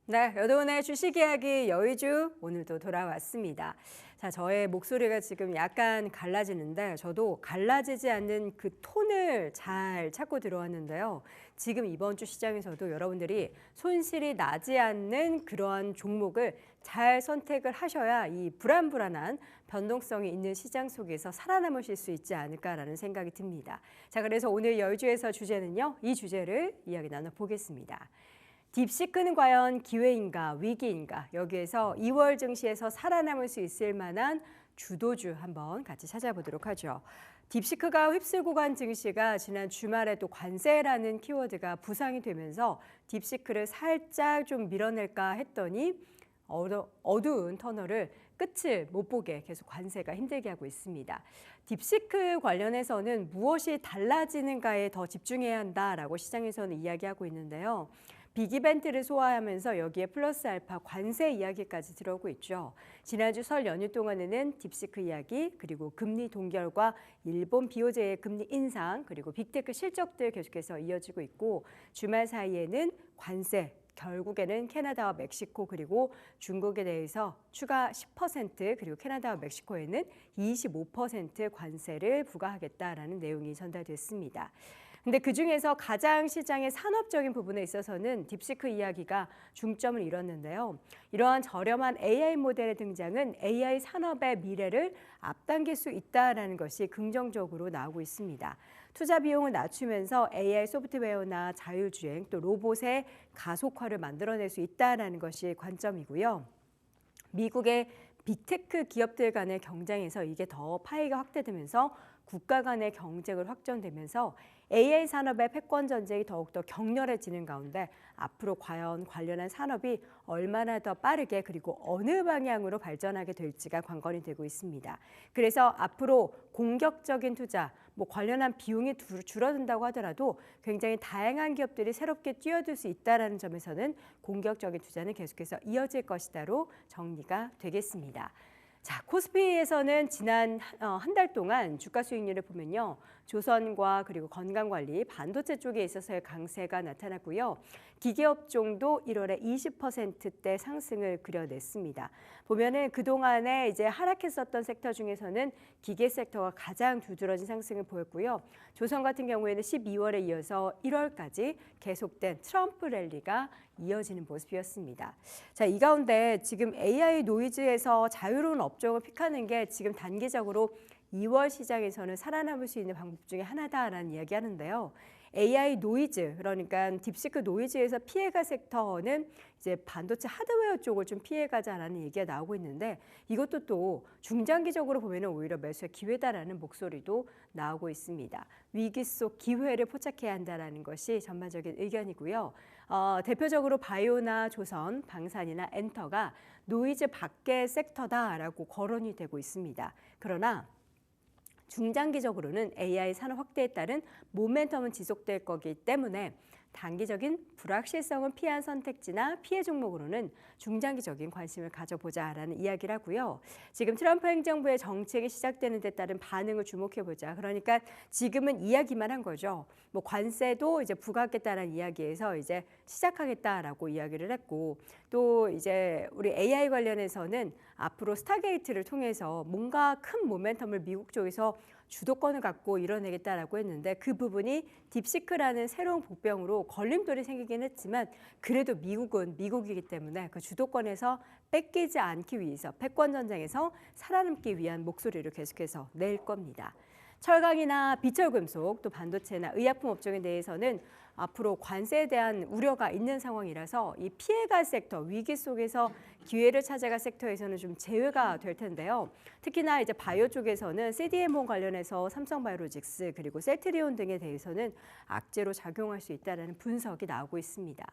네, 여러분의 주식 이야기 여의주 오늘도 돌아왔습니다. 자, 저의 목소리가 지금 약간 갈라지는데 저도 갈라지지 않는 그 톤을 잘 찾고 들어왔는데요. 지금 이번 주 시장에서도 여러분들이 손실이 나지 않는 그러한 종목을 잘 선택을 하셔야 이 불안불안한 변동성이 있는 시장 속에서 살아남으실 수 있지 않을까라는 생각이 듭니다. 자, 그래서 오늘 여의주에서 주제는요, 이 주제를 이야기 나눠보겠습니다. 딥시크는 과연 기회인가 위기인가? 여기에서 2월 증시에서 살아남을 수 있을 만한 주도주 한번 같이 찾아보도록 하죠. 딥시크가 휩쓸고 간 증시가 지난 주말에 또 관세라는 키워드가 부상이 되면서 딥시크를 살짝 좀 밀어낼까 했더니 어두운 터널을 끝을 못 보게 계속 관세가 힘들게 하고 있습니다. 딥시크 관련해서는 무엇이 달라지는가에 더 집중해야 한다라고 시장에서는 이야기하고 있는데요. 빅 이벤트를 소화하면서 여기에 플러스 알파 관세 이야기까지 들어오고 있죠. 지난주 설 연휴 동안에는 딥시크 이야기, 그리고 금리 동결과 일본 BOJ의 금리 인상, 그리고 빅테크 실적들 계속해서 이어지고 있고 주말 사이에는 관세, 결국에는 캐나다와 멕시코 그리고 중국에 대해서 추가 10% 그리고 캐나다와 멕시코에는 25% 관세를 부과하겠다라는 내용이 전달됐습니다. 근데 그중에서 가장 시장의 산업적인 부분에 있어서는 딥시크 이야기가 중점을 잃었는데요. 이러한 저렴한 AI 모델의 등장은 AI 산업의 미래를 앞당길 수 있다는 것이 긍정적으로 나오고 있습니다. 투자 비용을 낮추면서 AI 소프트웨어나 자율주행 또 로봇의 가속화를 만들어낼 수 있다는 것이 관점이고요. 미국의 빅테크 기업들 간의 경쟁에서 이게 더 파이가 확대되면서 국가 간의 경쟁을 확전되면서 AI 산업의 패권 전쟁이 더욱더 격렬해지는 가운데 앞으로 과연 관련한 산업이 얼마나 더 빠르게 그리고 어느 방향으로 발전하게 될지가 관건이 되고 있습니다. 그래서 앞으로 공격적인 투자, 관련한 비용이 줄어든다고 하더라도 굉장히 다양한 기업들이 새롭게 뛰어들 수 있다는 점에서는 공격적인 투자는 계속해서 이어질 것이다로 정리가 되겠습니다. 자, 코스피에서는 지난 한 달 동안 주가 수익률을 보면요. 조선과 그리고 건강관리, 반도체 쪽에 있어서의 강세가 나타났고요. 기계업종도 1월에 20%대 상승을 그려냈습니다. 보면은 그동안에 이제 하락했었던 섹터 중에서는 기계 섹터가 가장 두드러진 상승을 보였고요. 조선 같은 경우에는 12월에 이어서 1월까지 계속된 트럼프 랠리가 이어지는 모습이었습니다. 자, 이 가운데 지금 AI 노이즈에서 자유로운 업종을 픽하는 게 지금 단기적으로 2월 시장에서는 살아남을 수 있는 방법 중에 하나다라는 이야기 하는데요. AI 노이즈, 그러니까 딥시크 노이즈에서 피해갈 섹터는 이제 반도체 하드웨어 쪽을 좀 피해가자라는 얘기가 나오고 있는데 이것도 또 중장기적으로 보면은 오히려 매수의 기회다라는 목소리도 나오고 있습니다. 위기 속 기회를 포착해야 한다라는 것이 전반적인 의견이고요. 대표적으로 바이오나 조선, 방산이나 엔터가 노이즈 밖의 섹터다라고 거론이 되고 있습니다. 그러나 중장기적으로는 AI 산업 확대에 따른 모멘텀은 지속될 거기 때문에 단기적인 불확실성을 피한 선택지나 피해 종목으로는 중장기적인 관심을 가져보자라는 이야기를 하고요. 지금 트럼프 행정부의 정책이 시작되는 데 따른 반응을 주목해보자. 그러니까 지금은 이야기만 한 거죠. 관세도 이제 부과하겠다는 이야기에서 이제 시작하겠다라고 이야기를 했고 또 이제 우리 AI 관련해서는 앞으로 스타게이트를 통해서 뭔가 큰 모멘텀을 미국 쪽에서 주도권을 갖고 이뤄내겠다라고 했는데 그 부분이 딥시크라는 새로운 복병으로 걸림돌이 생기긴 했지만 그래도 미국은 미국이기 때문에 그 주도권에서 뺏기지 않기 위해서 패권 전쟁에서 살아남기 위한 목소리를 계속해서 낼 겁니다. 철강이나 비철금속, 또 반도체나 의약품 업종에 대해서는 앞으로 관세에 대한 우려가 있는 상황이라서 이 피해갈 섹터, 위기 속에서 기회를 찾아갈 섹터에서는 좀 제외가 될 텐데요. 특히나 이제 바이오 쪽에서는 CDMO 관련해서 삼성바이오로직스 그리고 셀트리온 등에 대해서는 악재로 작용할 수 있다는 분석이 나오고 있습니다.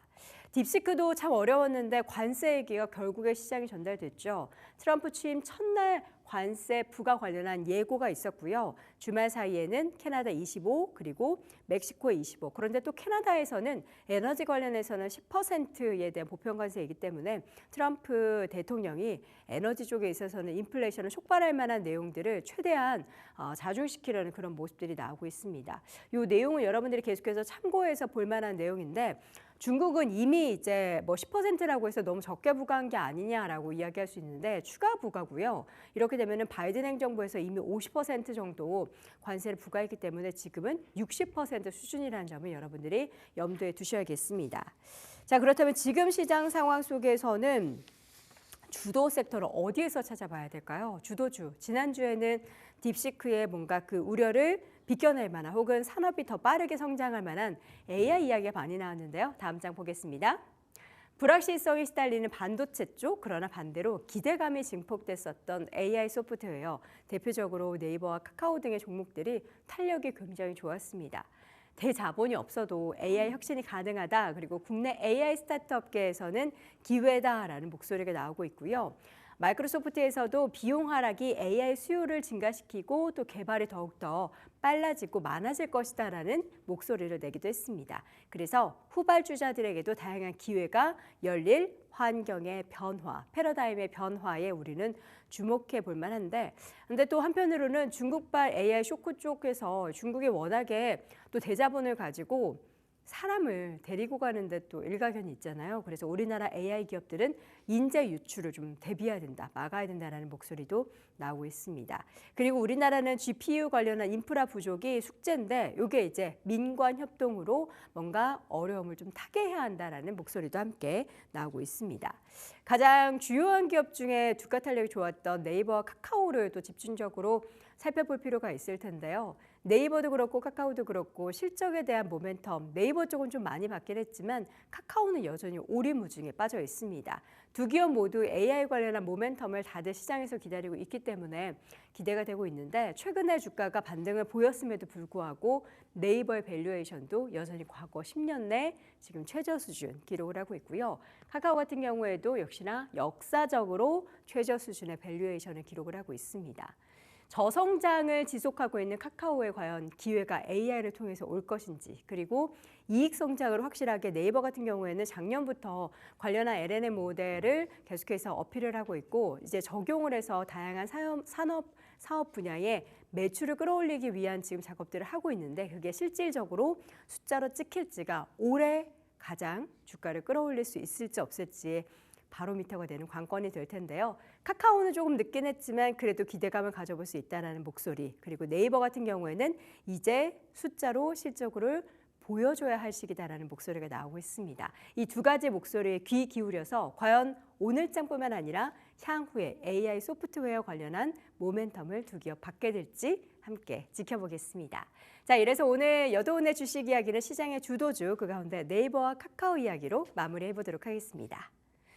딥시크도 참 어려웠는데 관세 얘기가 결국에 시장에 전달됐죠. 트럼프 취임 첫날 관세 부과 관련한 예고가 있었고요. 주말 사이에는 캐나다 25 그리고 멕시코 25. 그런데 또 캐나다에서는 에너지 관련해서는 10%에 대한 보편 관세이기 때문에 트럼프 대통령이 에너지 쪽에 있어서는 인플레이션을 촉발할 만한 내용들을 최대한 자중시키려는 그런 모습들이 나오고 있습니다. 이 내용을 여러분들이 계속해서 참고해서 볼 만한 내용인데 중국은 이미 이제 뭐 10%라고 해서 너무 적게 부과한 게 아니냐라고 이야기할 수 있는데 추가 부과고요. 이렇게 되면은 바이든 행정부에서 이미 50% 정도 관세를 부과했기 때문에 지금은 60% 수준이라는 점을 여러분들이 염두에 두셔야겠습니다. 자, 그렇다면 지금 시장 상황 속에서는 주도 섹터를 어디에서 찾아봐야 될까요? 주도주. 지난주에는 딥시크의 뭔가 그 우려를 비껴낼 만한 혹은 산업이 더 빠르게 성장할 만한 AI 이야기가 많이 나왔는데요. 다음 장 보겠습니다. 불확실성이 시달리는 반도체 쪽, 그러나 반대로 기대감이 증폭됐었던 AI 소프트웨어, 대표적으로 네이버와 카카오 등의 종목들이 탄력이 굉장히 좋았습니다. 대자본이 없어도 AI 혁신이 가능하다. 그리고 국내 AI 스타트업계에서는 기회다라는 목소리가 나오고 있고요. 마이크로소프트에서도 비용 하락이 AI 수요를 증가시키고 또 개발이 더욱더 빨라지고 많아질 것이다라는 목소리를 내기도 했습니다. 그래서 후발주자들에게도 다양한 기회가 열릴 환경의 변화, 패러다임의 변화에 우리는 주목해 볼 만한데, 근데 또 한편으로는 중국발 AI 쇼크 쪽에서 중국이 워낙에 또 대자본을 가지고 사람을 데리고 가는데 또 일가견이 있잖아요. 그래서 우리나라 AI 기업들은 인재 유출을 좀 대비해야 된다, 막아야 된다라는 목소리도 나오고 있습니다. 그리고 우리나라는 GPU 관련한 인프라 부족이 숙제인데 이게 이제 민관 협동으로 뭔가 어려움을 좀 타개해야 한다라는 목소리도 함께 나오고 있습니다. 가장 주요한 기업 중에 주가 탄력이 좋았던 네이버와 카카오를 또 집중적으로 살펴볼 필요가 있을 텐데요. 네이버도 그렇고 카카오도 그렇고 실적에 대한 모멘텀, 네이버 쪽은 좀 많이 받긴 했지만 카카오는 여전히 오리무중에 빠져 있습니다. 두 기업 모두 AI 관련한 모멘텀을 다들 시장에서 기다리고 있기 때문에 기대가 되고 있는데, 최근에 주가가 반등을 보였음에도 불구하고 네이버의 밸류에이션도 여전히 과거 10년 내 지금 최저 수준 기록을 하고 있고요. 카카오 같은 경우에도 역시나 역사적으로 최저 수준의 밸류에이션을 기록을 하고 있습니다. 저성장을 지속하고 있는 카카오에 과연 기회가 AI를 통해서 올 것인지, 그리고 이익 성장을 확실하게 네이버 같은 경우에는 작년부터 관련한 LLM 모델을 계속해서 어필을 하고 있고 이제 적용을 해서 다양한 사업 분야에 매출을 끌어올리기 위한 지금 작업들을 하고 있는데, 그게 실질적으로 숫자로 찍힐지가 올해 가장 주가를 끌어올릴 수 있을지 없을지에 바로미터가 되는 관건이 될 텐데요. 카카오는 조금 늦긴 했지만 그래도 기대감을 가져볼 수 있다는 목소리, 그리고 네이버 같은 경우에는 이제 숫자로 실적으로 보여줘야 할 시기다라는 목소리가 나오고 있습니다. 이 두 가지 목소리에 귀 기울여서 과연 오늘장뿐만 아니라 향후에 AI 소프트웨어 관련한 모멘텀을 두 기업 받게 될지 함께 지켜보겠습니다. 자, 이래서 오늘 여도운의 주식 이야기는 시장의 주도주, 그 가운데 네이버와 카카오 이야기로 마무리해 보도록 하겠습니다.